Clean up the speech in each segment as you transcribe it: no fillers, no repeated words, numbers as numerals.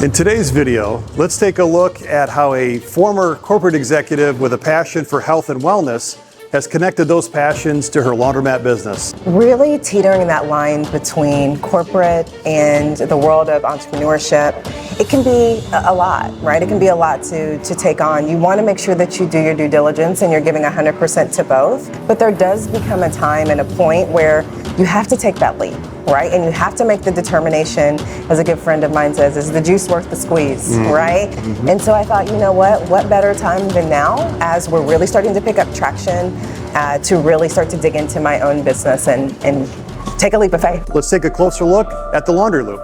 In today's video, let's take a look at how a former corporate executive with a passion for health and wellness has connected those passions to her laundromat business. Really teetering that line between corporate and the world of entrepreneurship, it can be a lot, right? It can be a lot to take on. You want to make sure that you do your due diligence and you're giving 100% to both, but there does become a time and a point where you have to take that leap, right? And you have to make the determination, as a good friend of mine says, is the juice worth the squeeze, right? And so I thought, you know what better time than now, as we're really starting to pick up traction, to really start to dig into my own business and take a leap of faith. Let's take a closer look at the laundry loop.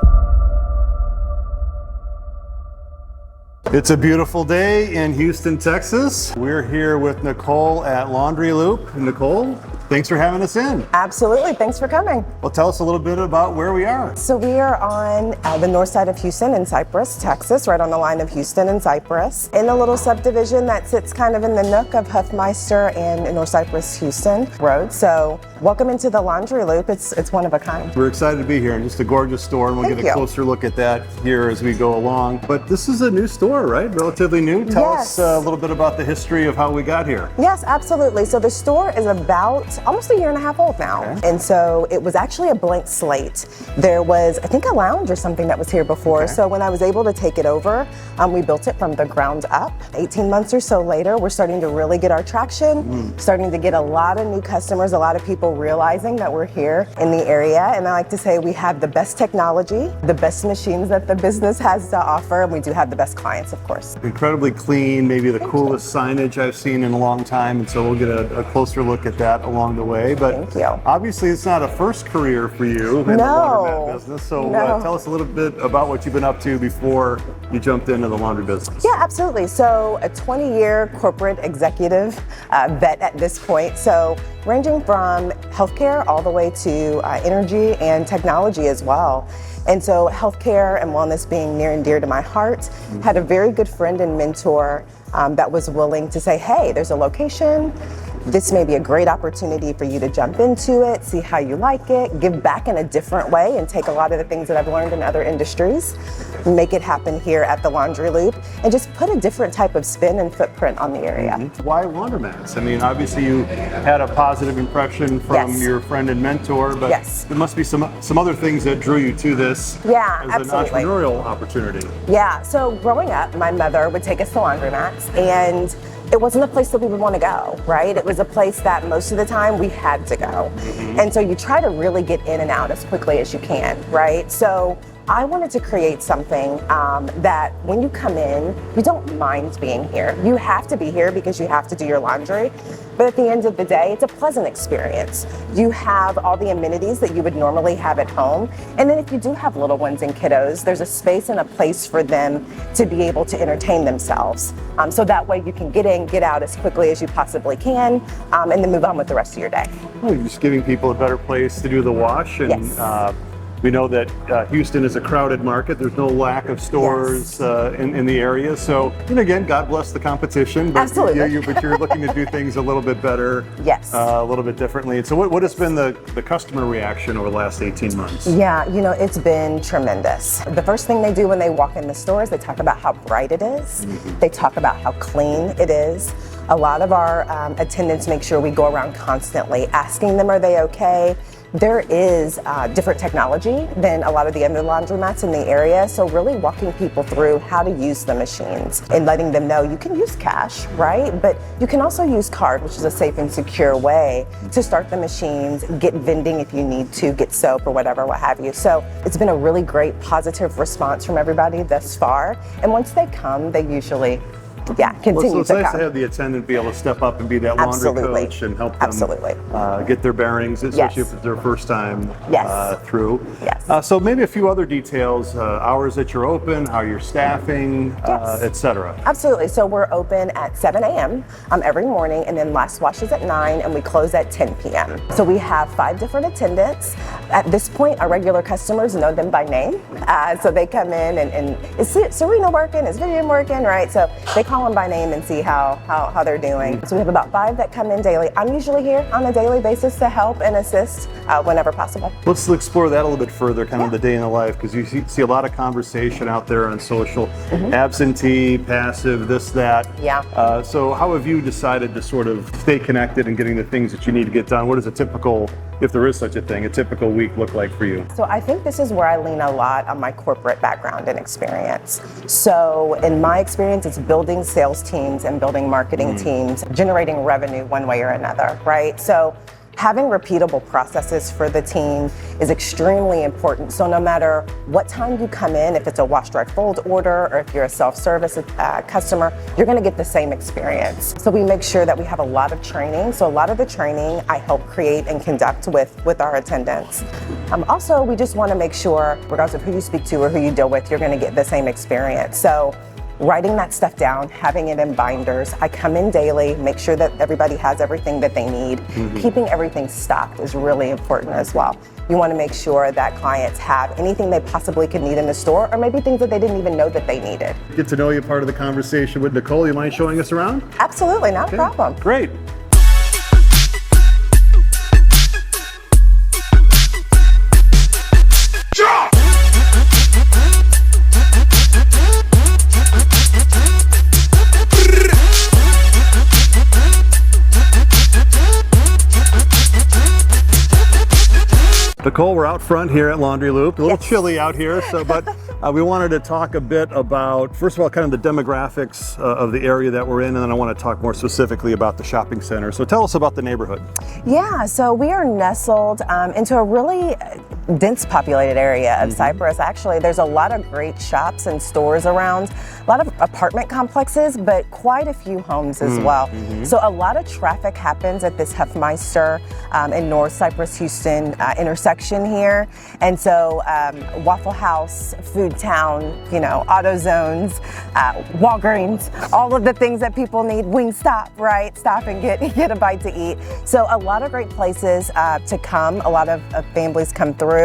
It's a beautiful day in Houston, Texas. We're here with Nacole at Laundry Loop. Nacole, thanks for having us in. Absolutely, thanks for coming. Well, tell us a little bit about where we are. So we are on the north side of Houston in Cypress, Texas, right on the line of Houston and Cypress, in a little subdivision that sits kind of in the nook of Huffmeister and North Cypress, Houston Road. So welcome into the Laundry Loop. It's one of a kind. We're excited to be here, and just a gorgeous store, and we'll get a closer look at that here as we go along. But this is a new store, right? Relatively new. Tell us a little bit about the history of how we got here. Yes, absolutely. So the store is about almost a year and a half old now. Okay. And so it was actually a blank slate. There was, I think, a lounge or something that was here before. Okay. So when I was able to take it over, we built it from the ground up. 18 months or so later, we're starting to really get our traction, starting to get a lot of new customers, a lot of people realizing that we're here in the area. And I like to say we have the best technology, the best machines that the business has to offer, and we do have the best clients, of course. Incredibly clean, maybe the coolest signage I've seen in a long time, and so we'll get a closer look at that along the way. But obviously it's not a first career for you in the laundromat business, so tell us a little bit about what you've been up to before you jumped into the laundry business. Yeah, absolutely. So a 20-year corporate executive vet at this point, so ranging from healthcare all the way to energy and technology as well. And so healthcare and wellness being near and dear to my heart, had a very good friend and mentor that was willing to say, hey, there's a location. This may be a great opportunity for you to jump into it, see how you like it, give back in a different way, and take a lot of the things that I've learned in other industries, make it happen here at the Laundry Loop, and just put a different type of spin and footprint on the area. Why laundromats? I mean, obviously you had a positive impression from your friend and mentor, but there must be some other things that drew you to this as an entrepreneurial opportunity. Yeah, so growing up, my mother would take us to laundromats, and it wasn't a place that we would want to go, right? It was a place that most of the time we had to go. And so you try to really get in and out as quickly as you can, right? So I wanted to create something that when you come in, you don't mind being here. You have to be here because you have to do your laundry. But at the end of the day, it's a pleasant experience. You have all the amenities that you would normally have at home. And then if you do have little ones and kiddos, there's a space and a place for them to be able to entertain themselves. So that way you can get in, get out as quickly as you possibly can, and then move on with the rest of your day. Well, you're just giving people a better place to do the wash. And we know that Houston is a crowded market. There's no lack of stores in the area. So, and again, God bless the competition. But absolutely. But you're looking to do things a little bit better, a little bit differently. And so what has been the customer reaction over the last 18 months? Yeah, you know, it's been tremendous. The first thing they do when they walk in the store is they talk about how bright it is. They talk about how clean it is. A lot of our attendants make sure we go around constantly asking them, are they okay? There is different technology than a lot of the other laundromats in the area, so really walking people through how to use the machines and letting them know you can use cash, right? But you can also use card, which is a safe and secure way to start the machines, get vending if you need to, get soap or whatever, what have you. So it's been a really great positive response from everybody thus far. And once they come, they usually continue so it's nice to have the attendant be able to step up and be that laundry coach and help them get their bearings, especially if it's their first time through. So maybe a few other details, hours that you're open, how you're staffing, etc. Absolutely. So we're open at 7 a.m. Every morning, and then last wash is at 9, and we close at 10 p.m. So we have 5 different attendants. At this point, our regular customers know them by name. So they come in and is Serena working? Is Vivian working? Right? So they call call them by name and see how they're doing. So we have about 5 that come in daily. I'm usually here on a daily basis to help and assist whenever possible. Let's explore that a little bit further, kind of the day in the life, because you see a lot of conversation out there on social, absentee, passive, this, that. Yeah. So how have you decided to sort of stay connected and getting the things that you need to get done? What does a typical, if there is such a thing, a typical week look like for you? So I think this is where I lean a lot on my corporate background and experience. So in my experience, it's building sales teams and building marketing teams, generating revenue one way or another, right? So having repeatable processes for the team is extremely important. So no matter what time you come in, if it's a wash, dry, fold order, or if you're a self-service customer, you're gonna get the same experience. So we make sure that we have a lot of training. So a lot of the training I help create and conduct with our attendants. Also, we just wanna make sure, regardless of who you speak to or who you deal with, you're gonna get the same experience. So writing that stuff down, having it in binders. I come in daily, make sure that everybody has everything that they need. Keeping everything stocked is really important as well. You want to make sure that clients have anything they possibly could need in the store, or maybe things that they didn't even know that they needed. Get to know you, part of the conversation with Nacole. You mind showing us around? Absolutely, not a problem. Great. Nacole, we're out front here at Laundry Loop. A little chilly out here, but we wanted to talk a bit about, first of all, kind of the demographics of the area that we're in, and then I want to talk more specifically about the shopping center. So tell us about the neighborhood. Yeah, so we are nestled into a really dense populated area of Cypress. Actually, there's a lot of great shops and stores around, a lot of apartment complexes, but quite a few homes as well. So a lot of traffic happens at this Heffmeister in North Cypress, Houston intersection here. And so Waffle House, Food Town, you know, AutoZones, Walgreens, all of the things that people need. Wingstop, right? Stop and get a bite to eat. So a lot of great places to come. A lot of families come through.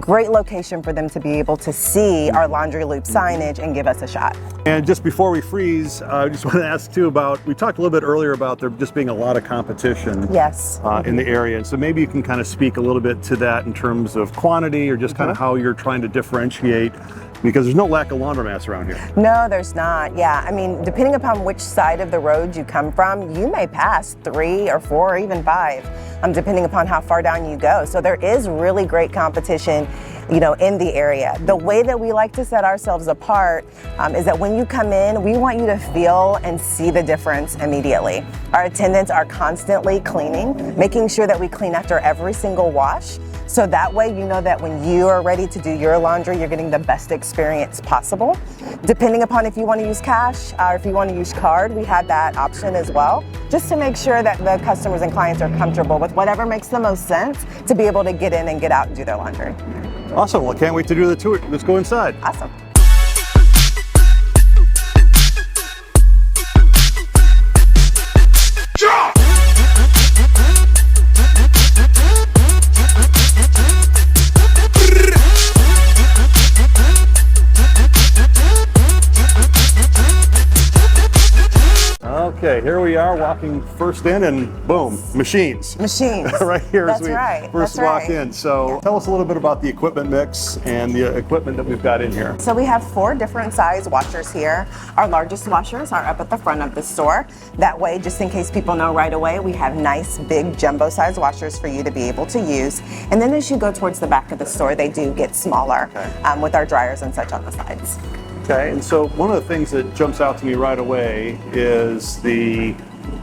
Great location for them to be able to see our Laundry Loop signage and give us a shot. And just before we freeze, I just want to ask too about, we talked a little bit earlier about there just being a lot of competition in the area. And so maybe you can kind of speak a little bit to that in terms of quantity or just kind of how you're trying to differentiate, because there's no lack of laundromats around here. No, there's not. Yeah, I mean, depending upon which side of the road you come from, you may pass 3 or 4 or even 5, depending upon how far down you go. So there is really great competition, you know, in the area. The way that we like to set ourselves apart is that when you come in, we want you to feel and see the difference immediately. Our attendants are constantly cleaning, making sure that we clean after every single wash. So that way you know that when you are ready to do your laundry, you're getting the best experience possible. Depending upon if you want to use cash or if you want to use card, we have that option as well, just to make sure that the customers and clients are comfortable with whatever makes the most sense to be able to get in and get out and do their laundry. Awesome. Well, can't wait to do the tour. Let's go inside. Awesome. Okay, here we are walking first in, and boom, machines. Right here as we first walk in. So tell us a little bit about the equipment mix and the equipment that we've got in here. So we have 4 different size washers here. Our largest washers are up at the front of the store. That way, just in case people know right away, we have nice big jumbo size washers for you to be able to use. And then as you go towards the back of the store, they do get smaller with our dryers and such on the sides. Okay, and so one of the things that jumps out to me right away is the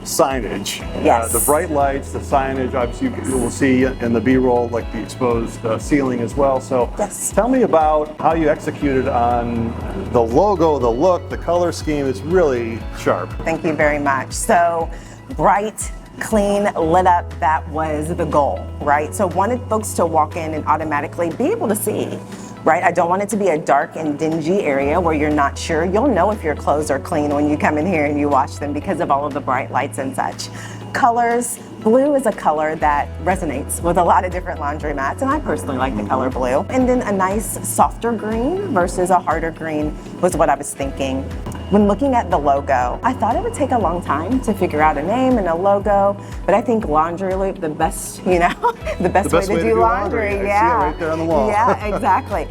signage. Yes. The bright lights, the signage, obviously you will see in the B-roll, like the exposed ceiling as well. So tell me about how you executed on the logo, the look, the color scheme. It's really sharp. Thank you very much. So bright, clean, lit up, that was the goal, right? So wanted folks to walk in and automatically be able to see. Right? I don't want it to be a dark and dingy area where you're not sure. You'll know if your clothes are clean when you come in here and you wash them because of all of the bright lights and such. Colors, blue is a color that resonates with a lot of different laundromats, and I personally like the color blue. And then a nice softer green versus a harder green was what I was thinking. when looking at the logo, I thought it would take a long time to figure out a name and a logo, but I think Laundry Loop, the best, the best way to do laundry. I see it Yeah, right there on the wall. Yeah, exactly.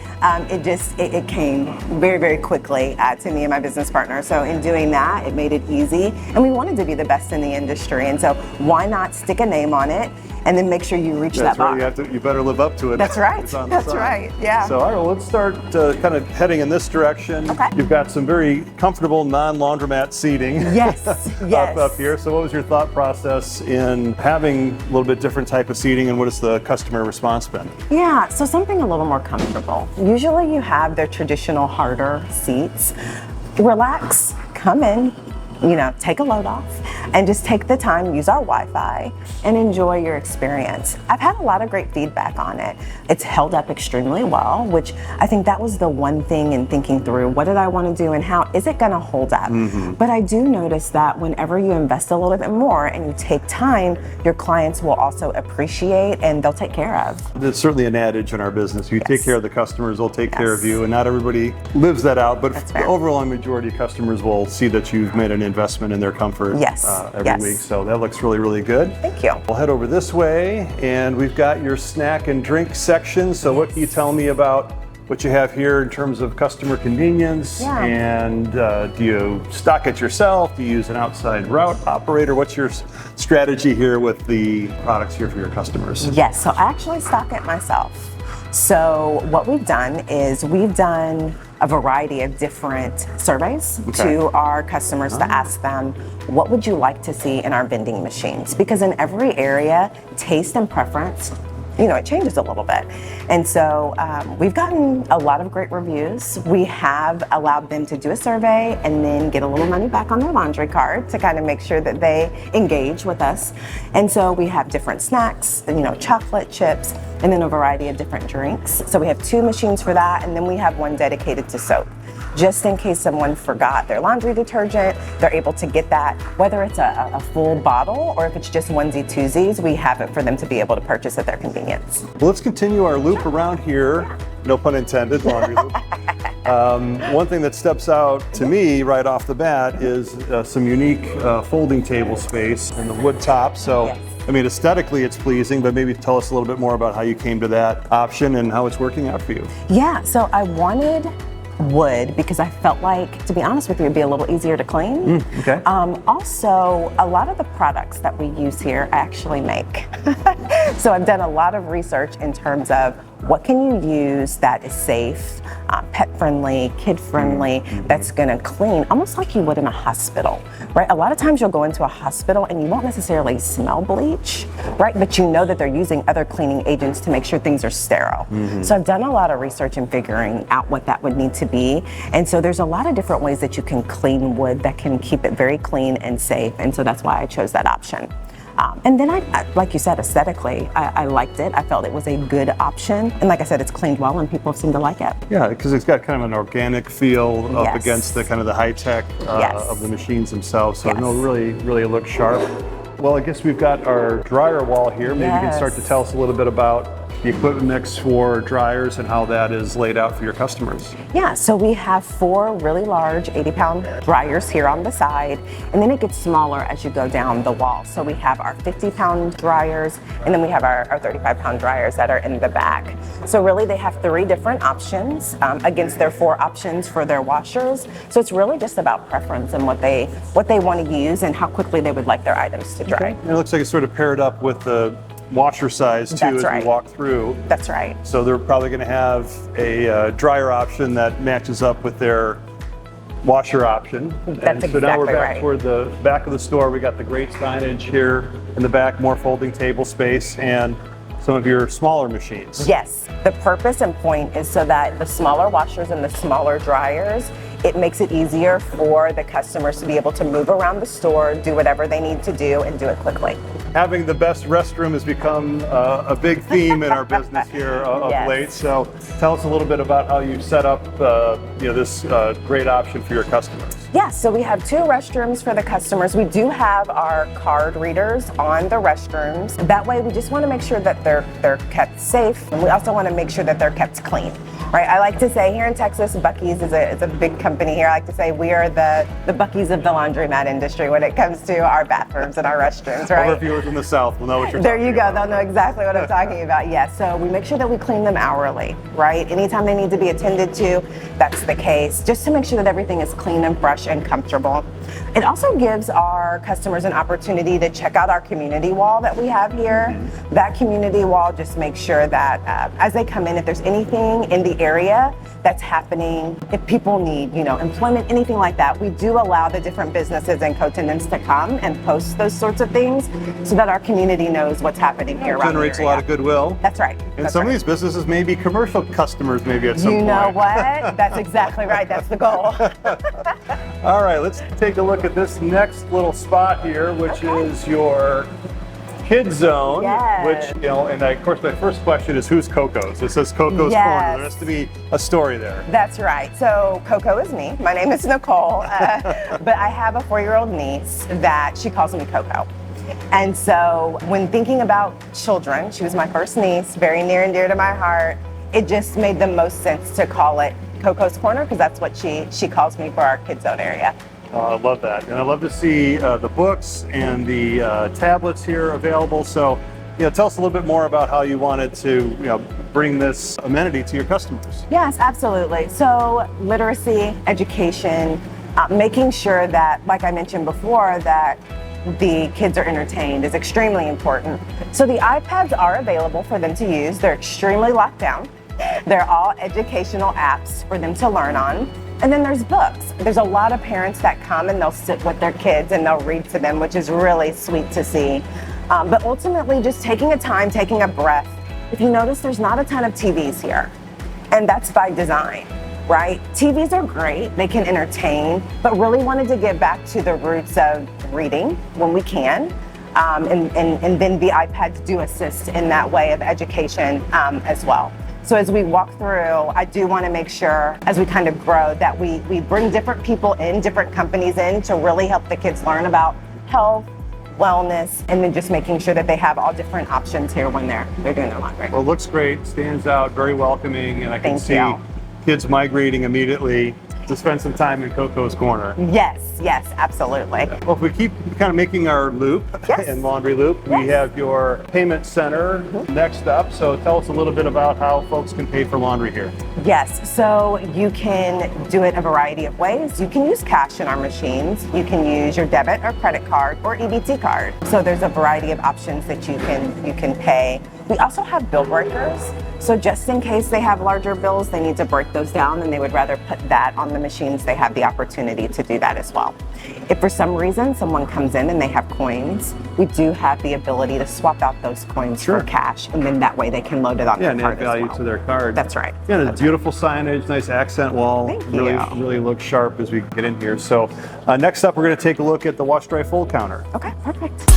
It came very, very quickly to me and my business partner. So in doing that, it made it easy, and we wanted to be the best in the industry. And so why not stick a name on it and then make sure you reach that bar? That's right. You better live up to it. That's right. It's on the That's sign. right. Yeah. So all right, well, let's start kind of heading in this direction. Okay. You've got some very comfortable non-laundromat seating. Yes. Yes. up here. So what was your thought process in having a little bit different type of seating, and what has the customer response been? Yeah, so something a little more comfortable. Usually you have their traditional harder seats. Relax, come in, take a load off, and just take the time, use our Wi-Fi, and enjoy your experience. I've had a lot of great feedback on it. It's held up extremely well, which I think that was the one thing in thinking through, what did I want to do and how is it going to hold up? But I do notice that whenever you invest a little bit more and you take time, your clients will also appreciate and they'll take care of. There's certainly an adage in our business. You take care of the customers, they'll take care of you, and not everybody lives that out, but the overall majority of customers will see that you've made an investment in their comfort every week. So that looks really, really good. Thank you. We'll head over this way, and we've got your snack and drink section. So what can you tell me about what you have here in terms of customer convenience? And do you stock it yourself? Do you use an outside route operator? What's your strategy here with the products here for your customers? Yes, so I actually stock it myself. So what we've done is we've done a variety of different surveys to our customers to ask them, what would you like to see in our vending machines? Because in every area, taste and preference, it changes a little bit. And so we've gotten a lot of great reviews. We have allowed them to do a survey and then get a little money back on their laundry card to kind of make sure that they engage with us. And so we have different snacks, chocolate chips, and then a variety of different drinks. So we have 2 machines for that, and then we have one dedicated to soap. Just in case someone forgot their laundry detergent, they're able to get that, whether it's a full bottle or if it's just onesie twosies, we have it for them to be able to purchase at their convenience. Well, let's continue our loop around here. No pun intended, laundry loop. One thing that steps out to me right off the bat is some unique folding table space and the wood top. So, I mean, aesthetically it's pleasing, but maybe tell us a little bit more about how you came to that option and how it's working out for you. Yeah, so I wanted wood because I felt like, to be honest with you, it'd be a little easier to clean. Also, a lot of the products that we use here I actually make. So I've done a lot of research in terms of what can you use that is safe, pet-friendly, kid-friendly, that's gonna clean, almost like you would in a hospital, right? A lot of times you'll go into a hospital and you won't necessarily smell bleach, right? But you know that they're using other cleaning agents to make sure things are sterile. So I've done a lot of research in figuring out what that would need to be. And so there's a lot of different ways that you can clean wood that can keep it very clean and safe. And so that's why I chose that option. And then like you said, aesthetically, I liked it. I felt it was a good option. And like I said, it's cleaned well and people seem to like it. Yeah, because it's got kind of an organic feel up against the kind of the high tech of the machines themselves. So no, really looks sharp. Well, I guess we've got our dryer wall here. Maybe you can start to tell us a little bit about the equipment mix for dryers and how that is laid out for your customers. Yeah, so we have 4 really large 80-pound dryers here on the side, and then it gets smaller as you go down the wall. So we have our 50-pound dryers, and then we have our 35-pound dryers that are in the back. So really they have 3 different options against their 4 options for their washers. So it's really just about preference and what they want to use and how quickly they would like their items to dry. It looks like it's sort of paired up with the washer size too as we walk through. That's right. So they're probably going to have a dryer option that matches up with their washer option. So now we're back toward the back of the store. We got the great signage here in the back, more folding table space, and some of your smaller machines. Yes, the purpose and point is so that the smaller washers and the smaller dryers, it makes it easier for the customers to be able to move around the store, do whatever they need to do, and do it quickly. Having the best restroom has become a big theme in our business here of late. So tell us a little bit about how you set up this great option for your customers. Yeah, so we have 2 restrooms for the customers. We do have our card readers on the restrooms. That way we just want to make sure that they're kept safe, and we also want to make sure that they're kept clean. right? I like to say here in Texas, Buc-ee's is a big company here. I like to say we are the Buc-ee's of the laundromat industry when it comes to our bathrooms and our restrooms, right? Our viewers in the South will know what you're There talking you go. about. They'll know exactly what I'm talking about. Yes. So we make sure that we clean them hourly, right? Anytime they need to be attended to, that's the case. Just to make sure that everything is clean and fresh and comfortable. It also gives our customers an opportunity to check out our community wall that we have here. That community wall just makes sure that as they come in, if there's anything in the area that's happening, if people need, employment, anything like that, we do allow the different businesses and co-tenants to come and post those sorts of things so that our community knows what's happening here around the area. Generates a lot of goodwill. That's right. And some of these businesses may be commercial customers maybe at some point. You know what? That's exactly right. That's the goal. All right, let's take a look at this next little spot here, which is your kids zone. Yes. Which, and of course my first question is who's Coco's? It says Coco's Yes. Corner. There has to be a story there. That's right. So Coco is me. My name is Nacole, but I have a 4-year-old niece that she calls me Coco. And so when thinking about children, she was my first niece, very near and dear to my heart. It just made the most sense to call it Coco's Corner because that's what she calls me for our kids zone area. I love that. And I love to see the books and the tablets here available. So, tell us a little bit more about how you wanted to, bring this amenity to your customers. Yes, absolutely. So literacy, education, making sure that, like I mentioned before, that the kids are entertained is extremely important. So the iPads are available for them to use. They're extremely locked down. They're all educational apps for them to learn on. And then there's books. There's a lot of parents that come and they'll sit with their kids and they'll read to them, which is really sweet to see. But ultimately just taking a time, taking a breath. If you notice, there's not a ton of TVs here. And that's by design, right? TVs are great, they can entertain, but really wanted to get back to the roots of reading when we can. And then the iPads do assist in that way of education as well. So as we walk through, I do want to make sure as we kind of grow that we bring different people in, different companies in to really help the kids learn about health, wellness, and then just making sure that they have all different options here when they're doing their laundry. Well, it looks great, stands out, very welcoming, and I can see kids migrating immediately to spend some time in Coco's Corner. Yes, absolutely. Well, if we keep kind of making our loop in Laundry Loop, we have your payment center next up. So tell us a little bit about how folks can pay for laundry here. Yes, so you can do it a variety of ways. You can use cash in our machines. You can use your debit or credit card or EBT card. So there's a variety of options that you can pay. We also have bill breakers. So just in case they have larger bills, they need to break those down and they would rather put that on the machines, they have the opportunity to do that as well. If for some reason someone comes in and they have coins, we do have the ability to swap out those coins for cash, and then that way they can load it on their card and add value to their card. That's right. Yeah, the beautiful signage, nice accent wall. Thank you. Really looks sharp as we get in here. So next up, we're going to take a look at the wash, dry, fold counter. Okay, perfect.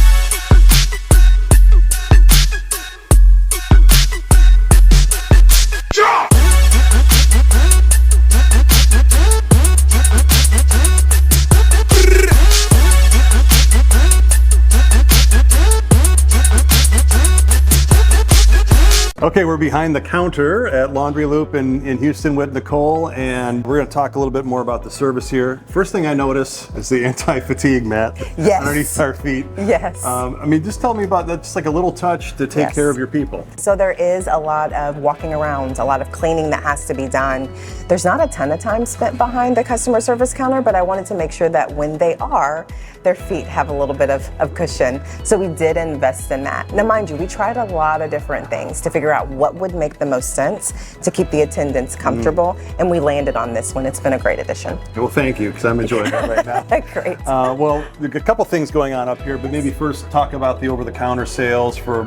Okay, we're behind the counter at Laundry Loop in Houston with Nacole, and we're going to talk a little bit more about the service here. First thing I notice is the anti-fatigue mat underneath our feet. Yes. I mean, just tell me about that, just like a little touch to take care of your people. So there is a lot of walking around, a lot of cleaning that has to be done. There's not a ton of time spent behind the customer service counter, but I wanted to make sure that when they are, their feet have a little bit of cushion. So we did invest in that. Now, mind you, we tried a lot of different things to figure out what would make the most sense to keep the attendants comfortable, and we landed on this one. It's been a great addition. Well, thank you, because I'm enjoying it right now. Great. Well, a couple things going on up here, but maybe first talk about the over-the-counter sales for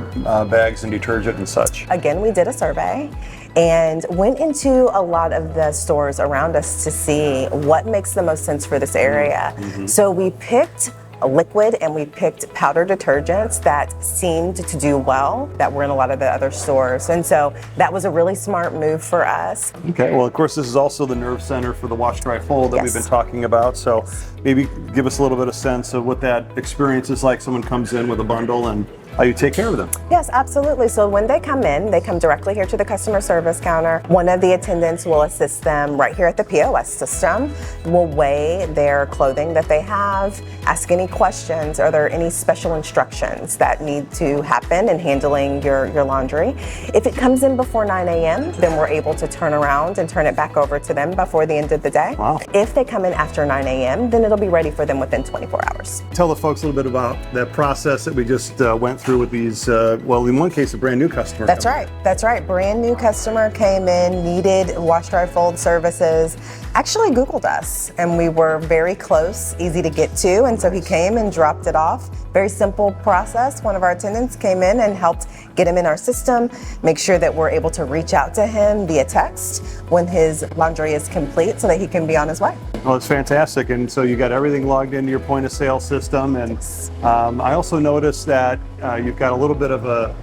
bags and detergent and such. Again, we did a survey and went into a lot of the stores around us to see what makes the most sense for this area. So we picked a liquid and we picked powder detergents that seemed to do well, that were in a lot of the other stores. And so that was a really smart move for us. Okay, well, of course, this is also the nerve center for the wash, dry, fold that we've been talking about. So maybe give us a little bit of sense of what that experience is like. Someone comes in with a bundle and how you take care of them. Yes, absolutely. So when they come in, they come directly here to the customer service counter. One of the attendants will assist them right here at the POS system. We'll weigh their clothing that they have, ask any questions. Are there any special instructions that need to happen in handling your laundry? If it comes in before 9 a.m., then we're able to turn around and turn it back over to them before the end of the day. Wow. If they come in after 9 a.m., then it'll be ready for them within 24 hours. Tell the folks a little bit about that process that we just went through with these, well, in one case, a brand new customer. That's right. That's right. Brand new customer came in, needed wash, dry, fold services, actually Googled us, and we were very close, easy to get to, and so he came and dropped it off. Very simple process. One of our attendants came in and helped get him in our system, make sure that we're able to reach out to him via text when his laundry is complete so that he can be on his way. Well, it's fantastic. And so you got everything logged into your point of sale system. And I also noticed that you've got a little bit of a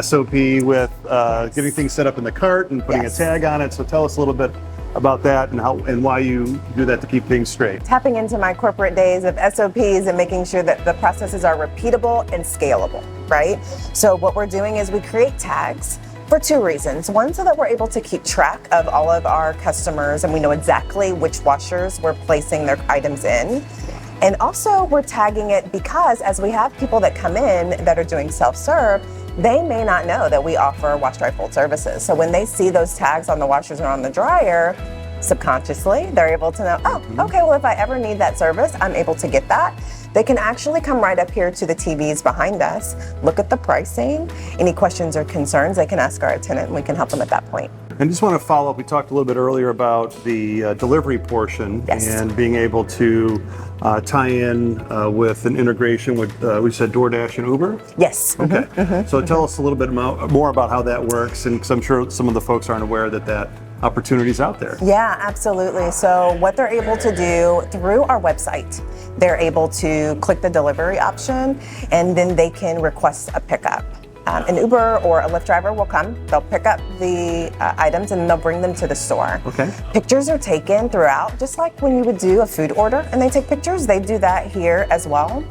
SOP with getting things set up in the cart and putting a tag on it. So tell us a little bit about that and how and why you do that to keep things straight. Tapping into my corporate days of SOPs and making sure that the processes are repeatable and scalable, right? So what we're doing is we create tags for two reasons. One, so that we're able to keep track of all of our customers and we know exactly which washers we're placing their items in. And also we're tagging it because as we have people that come in that are doing self-serve, they may not know that we offer wash, dry, fold services. So when they see those tags on the washers or on the dryer, subconsciously, they're able to know, oh, okay, well, if I ever need that service, I'm able to get that. They can actually come right up here to the TVs behind us, look at the pricing, any questions or concerns, they can ask our attendant and we can help them at that point. And just want to follow up, we talked a little bit earlier about the delivery portion and being able to tie in with an integration with, we said DoorDash and Uber? Yes. Okay. So tell us a little bit more about how that works, and because I'm sure some of the folks aren't aware that opportunity's out there. Yeah, absolutely. So what they're able to do through our website, they're able to click the delivery option and then they can request a pickup. An Uber or a Lyft driver will come, they'll pick up the items and they'll bring them to the store. Okay. Pictures are taken throughout, just like when you would do a food order and they take pictures, they do that here as well.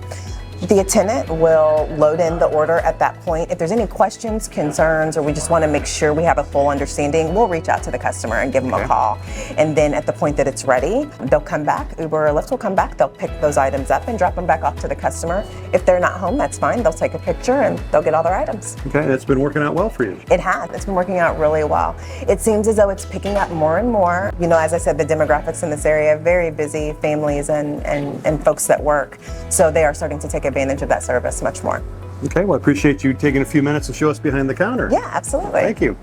The attendant will load in the order at that point. If there's any questions, concerns, or we just want to make sure we have a full understanding, we'll reach out to the customer and give them a call. And then at the point that it's ready, they'll come back, Uber or Lyft will come back, they'll pick those items up and drop them back off to the customer. If they're not home, that's fine. They'll take a picture and they'll get all their items. Okay, and it's been working out well for you. It has. It's been working out really well. It seems as though it's picking up more and more. You know, as I said, the demographics in this area are very busy, families and folks that work. So they are starting to take advantage of that service much more. Okay, well, I appreciate you taking a few minutes to show us behind the counter. Yeah, absolutely. Thank you.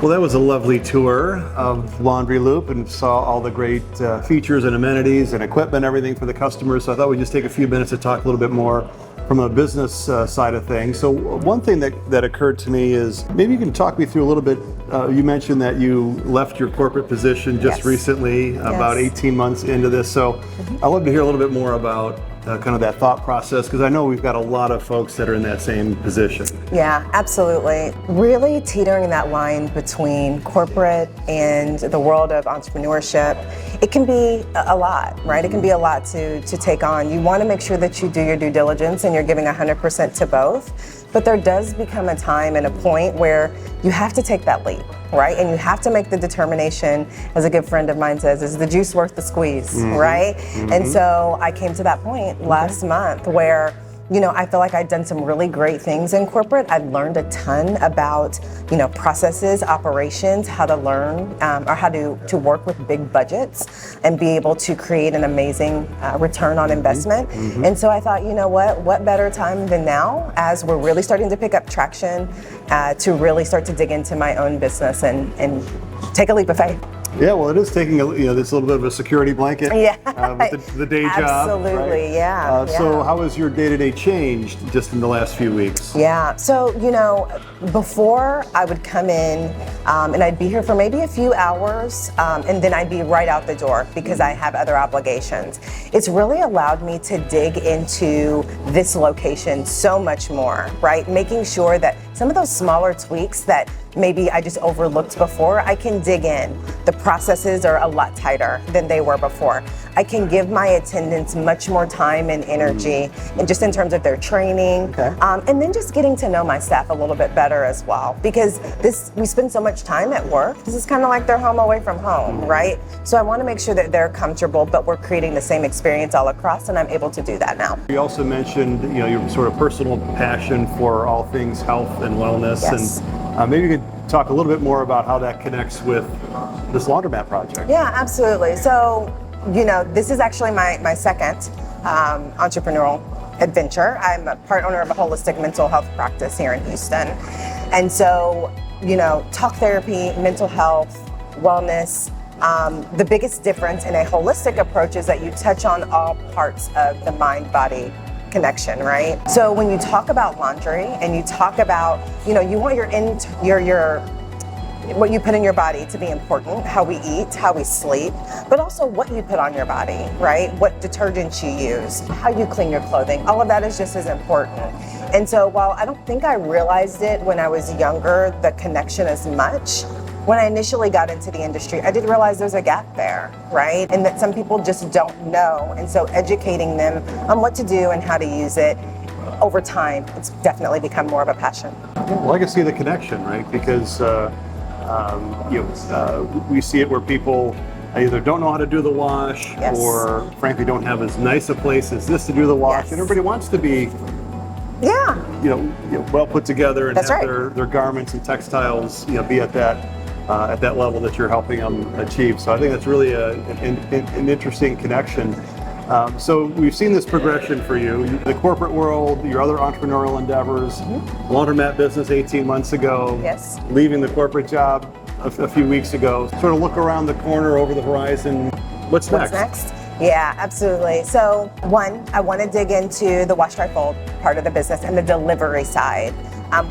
Well, that was a lovely tour of Laundry Loop and saw all the great features and amenities and equipment, everything for the customers. So I thought we'd just take a few minutes to talk a little bit more from a business side of things. So one thing that occurred to me is maybe you can talk me through a little bit. You mentioned that you left your corporate position just recently, about 18 months into this. So I'd love to hear a little bit more about kind of that thought process, because I know we've got a lot of folks that are in that same position. Yeah, absolutely. Really teetering that line between corporate and the world of entrepreneurship, it can be a lot, right? It can be a lot to take on. You want to make sure that you do your due diligence and you're giving 100% to both. But there does become a time and a point where you have to take that leap, right? And you have to make the determination, as a good friend of mine says, is the juice worth the squeeze, right? And so I came to that point last month where, you know, I feel like I'd done some really great things in corporate. I'd learned a ton about, you know, processes, operations, how to learn or how to work with big budgets and be able to create an amazing return on investment. And so I thought, you know what better time than now, as we're really starting to pick up traction, to really start to dig into my own business and take a leap of faith. Yeah, well, it is taking this little bit of a security blanket with the day job. Absolutely, right? So how has your day-to-day changed just in the last few weeks? Yeah, so, you know, before I would come in and I'd be here for maybe a few hours and then I'd be right out the door because I have other obligations. It's really allowed me to dig into this location so much more, right? Making sure that some of those smaller tweaks that maybe I just overlooked before, I can dig in. The processes are a lot tighter than they were before. I can give my attendants much more time and energy, and just in terms of their training, and then just getting to know my staff a little bit better as well. Because we spend so much time at work. This is kind of like their home away from home, right? So I want to make sure that they're comfortable, but we're creating the same experience all across, and I'm able to do that now. You also mentioned, your sort of personal passion for all things health and wellness, and maybe you could talk a little bit more about how that connects with this Laundromat project. Yeah, absolutely. So, this is actually my second entrepreneurial adventure. I'm a part owner of a holistic mental health practice here in Houston. And so, talk therapy, mental health, wellness, the biggest difference in a holistic approach is that you touch on all parts of the mind-body connection, right? So when you talk about laundry and you talk about, you want your what you put in your body to be important, how we eat, how we sleep, but also what you put on your body, right? What detergents you use, how you clean your clothing, all of that is just as important. And so while I don't think I realized it when I was younger, the connection as much, when I initially got into the industry, I did realize there's a gap there, right? And that some people just don't know. And so educating them on what to do and how to use it over time, it's definitely become more of a passion. Well, I can see the connection, right? Because we see it where people either don't know how to do the wash, or frankly don't have as nice a place as this to do the wash, and everybody wants to be well put together and have their garments and textiles be at that level that you're helping them achieve. So I think that's really an interesting connection. So we've seen this progression for you, the corporate world, your other entrepreneurial endeavors, Laundromat business 18 months ago, leaving the corporate job a few weeks ago. Sort of look around the corner over the horizon. What's next? Yeah, absolutely. So one, I want to dig into the wash, dry, fold part of the business and the delivery side.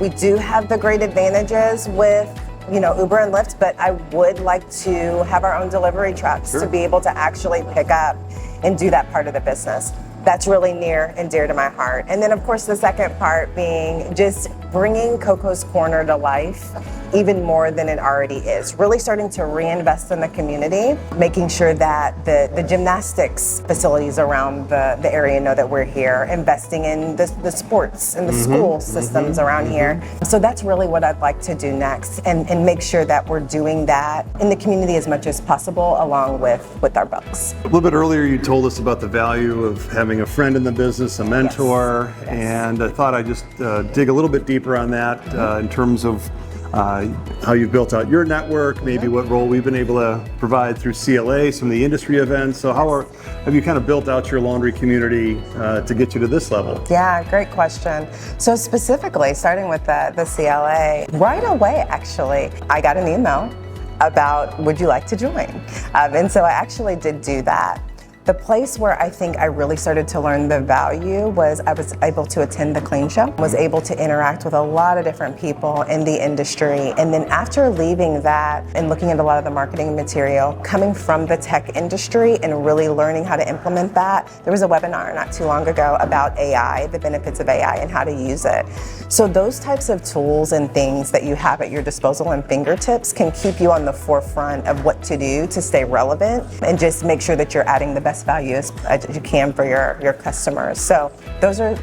We do have the great advantages with Uber and Lyft, but I would like to have our own delivery trucks to be able to actually pick up and do that part of the business. That's really near and dear to my heart. And then of course the second part being just bringing Coco's Corner to life even more than it already is. Really starting to reinvest in the community, making sure that the gymnastics facilities around the area know that we're here, investing in the sports and the school systems around here. So that's really what I'd like to do next, and make sure that we're doing that in the community as much as possible along with our books. A little bit earlier you told us about the value of having a friend in the business, a mentor, and I thought I'd just dig a little bit deeper on that in terms of how you've built out your network, maybe what role we've been able to provide through CLA, some of the industry events. So have you kind of built out your laundry community to get you to this level? Yeah, great question. So specifically, starting with the CLA, right away actually, I got an email about, would you like to join? And so I actually did do that. The place where I think I really started to learn the value was I was able to attend the Clean Show, was able to interact with a lot of different people in the industry. And then after leaving that and looking at a lot of the marketing material, coming from the tech industry and really learning how to implement that, there was a webinar not too long ago about AI, the benefits of AI and how to use it. So those types of tools and things that you have at your disposal and fingertips can keep you on the forefront of what to do to stay relevant and just make sure that you're adding the best value as you can for your customers. So those are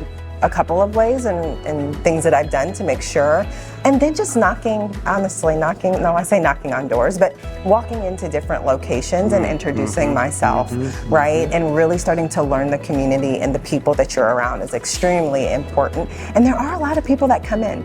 a couple of ways and things that I've done to make sure. And then just knocking on doors, but walking into different locations and introducing myself, right? And really starting to learn the community and the people that you're around is extremely important. And there are a lot of people that come in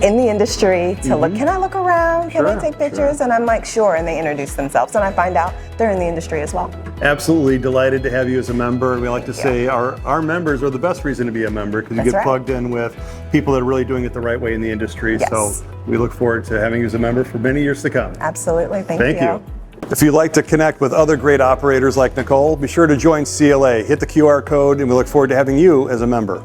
the industry to look, can I look around? Can I take pictures? And I'm like, sure, and they introduce themselves and I find out they're in the industry as well. Absolutely delighted to have you as a member. And we like to say our members are the best reason to be a member because you get plugged in with people that are really doing it the right way in the industry. So we look forward to having you as a member for many years to come. Absolutely, thank you. If you'd like to connect with other great operators like Nacole, be sure to join CLA. Hit the QR code and we look forward to having you as a member.